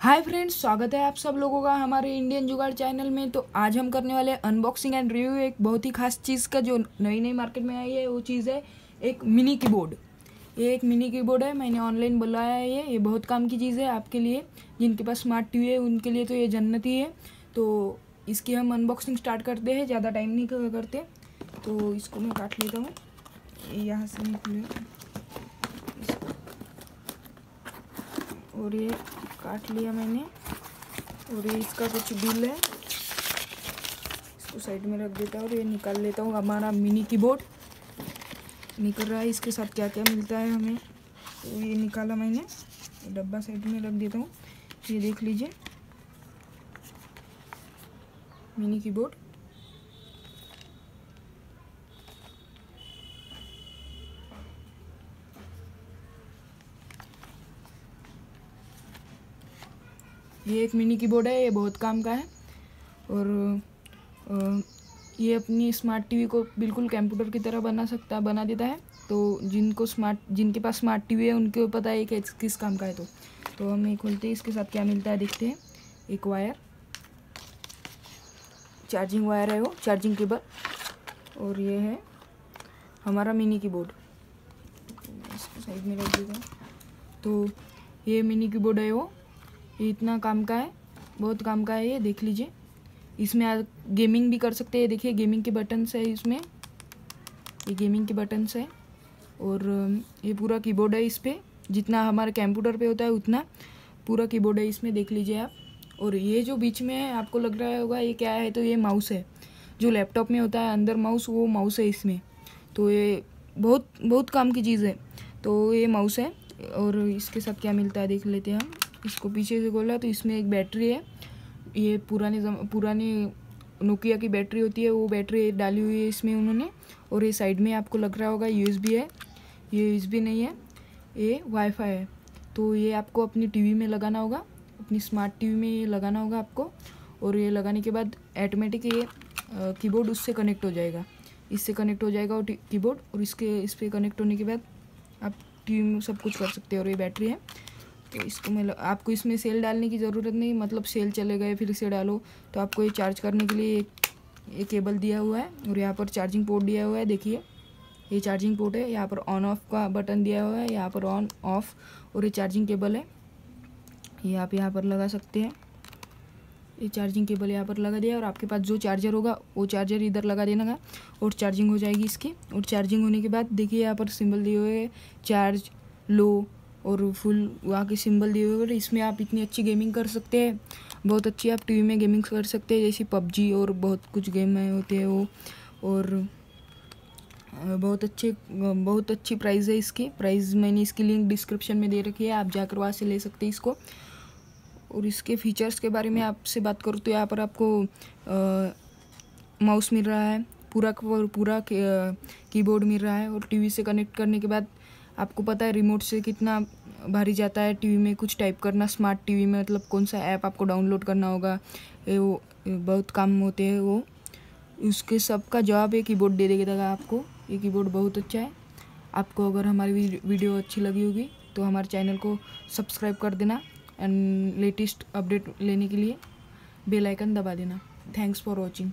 Hi friends, स्वागत है आप सब लोगों का हमारे इंडियन जुगाड़ चैनल में। तो आज हम करने वाले अनबॉक्सिंग एंड रिव्यू एक बहुत ही खास चीज़ का, जो नई नई मार्केट में आई है। वो चीज़ है एक मिनी कीबोर्ड। ये एक मिनी कीबोर्ड है, मैंने ऑनलाइन बुलाया है। ये बहुत काम की चीज़ है आपके लिए। जिनके पास स्मार्ट टीवी है उनके लिए तो ये जन्नत ही है। तो इसकी हम अनबॉक्सिंग स्टार्ट करते हैं, ज़्यादा टाइम नहीं करते। तो इसको मैं काट लेता हूँ, यहाँ से निकले और ये काट लिया मैंने। और ये इसका कुछ बिल है, इसको साइड में रख देता हूँ और ये निकाल लेता हूँ। हमारा मिनी कीबोर्ड निकल रहा है, इसके साथ क्या क्या मिलता है हमें। तो ये निकाला मैंने, डब्बा साइड में रख देता हूँ। ये देख लीजिए मिनी कीबोर्ड। ये एक मिनी कीबोर्ड है, ये बहुत काम का है। और ये अपनी स्मार्ट टीवी को बिल्कुल कंप्यूटर की तरह बना देता है। तो जिनके पास स्मार्ट टीवी है उनको पता है कि किस काम का है। तो हम ये खोलते हैं, इसके साथ क्या मिलता है देखते हैं। एक वायर, चार्जिंग वायर है, वो चार्जिंग केबल। और ये है हमारा मिनी कीबोर्ड, इसको साइड में रख देते हैं। तो ये मिनी कीबोर्ड है, वो ये इतना काम का है, बहुत काम का है। ये देख लीजिए, इसमें आप गेमिंग भी कर सकते हैं। देखिए गेमिंग के बटन्स है इसमें, ये गेमिंग के बटन्स है। और ये पूरा कीबोर्ड है, इस पर जितना हमारे कंप्यूटर पे होता है उतना पूरा कीबोर्ड है इसमें, देख लीजिए आप। और ये जो बीच में है आपको लग रहा होगा ये क्या है, तो ये माउस है। जो लैपटॉप में होता है अंदर माउस, वो माउस है इसमें। तो ये बहुत बहुत काम की चीज़ है। तो ये माउस है। और इसके साथ क्या मिलता है देख लेते हैं हम। इसको पीछे से खोला तो इसमें एक बैटरी है। ये पुरानी नोकिया की बैटरी होती है, वो बैटरी डाली हुई है इसमें उन्होंने। और ये साइड में आपको लग रहा होगा यूएसबी है, ये यूएसबी नहीं है, ये वाईफाई है। तो ये आपको अपनी टीवी में लगाना होगा, अपनी स्मार्ट टीवी में ये लगाना होगा आपको। और ये लगाने के बाद ऑटोमेटिक ये कीबोर्ड उससे कनेक्ट हो जाएगा, इससे कनेक्ट हो जाएगा वो कीबोर्ड। और इस पर कनेक्ट होने के बाद आप टीवी में सब कुछ कर सकते हो। और ये बैटरी है। तो इसको आपको इसमें सेल डालने की ज़रूरत नहीं, मतलब सेल चले गए फिर से डालो। तो आपको ये चार्ज करने के लिए एक केबल दिया हुआ है। और यहाँ पर चार्जिंग पोर्ट दिया हुआ है, देखिए ये चार्जिंग पोर्ट है। यहाँ पर ऑन ऑफ का बटन दिया हुआ है, यहाँ पर ऑन ऑफ। और ये चार्जिंग केबल है, ये आप यहाँ पर लगा सकते हैं। ये चार्जिंग केबल यहाँ पर लगा दिया। और आपके पास जो चार्जर होगा वो चार्जर इधर लगा देना का, और चार्जिंग हो जाएगी इसकी। और चार्जिंग होने के बाद देखिए यहाँ पर सिंबल दिए हुए हैं, चार्ज, लो और फुल, वहाँ के सिंबल दिए हुए। इसमें आप इतनी अच्छी गेमिंग कर सकते हैं, बहुत अच्छी आप टीवी में गेमिंग कर सकते हैं, जैसे पबजी और बहुत कुछ गेम होते हैं वो। और बहुत अच्छी प्राइस है इसकी। प्राइस मैंने इसकी लिंक डिस्क्रिप्शन में दे रखी है, आप जाकर वहाँ से ले सकते हैं इसको। और इसके फीचर्स के बारे में आपसे बात करूँ तो यहाँ पर आपको माउस मिल रहा है, पूरा कीबोर्ड मिल रहा है। और टीवी से कनेक्ट करने के बाद आपको पता है रिमोट से कितना भारी जाता है टीवी में कुछ टाइप करना। स्मार्ट टीवी में मतलब कौन सा ऐप आपको डाउनलोड करना होगा, वो बहुत काम होते हैं वो। उसके सब का जवाब ये कीबोर्ड दे देगा आपको। ये कीबोर्ड बहुत अच्छा है। आपको अगर हमारी वीडियो अच्छी लगी होगी तो हमारे चैनल को सब्सक्राइब कर देना, एंड लेटेस्ट अपडेट लेने के लिए बेल आइकन दबा देना। Thanks for watching.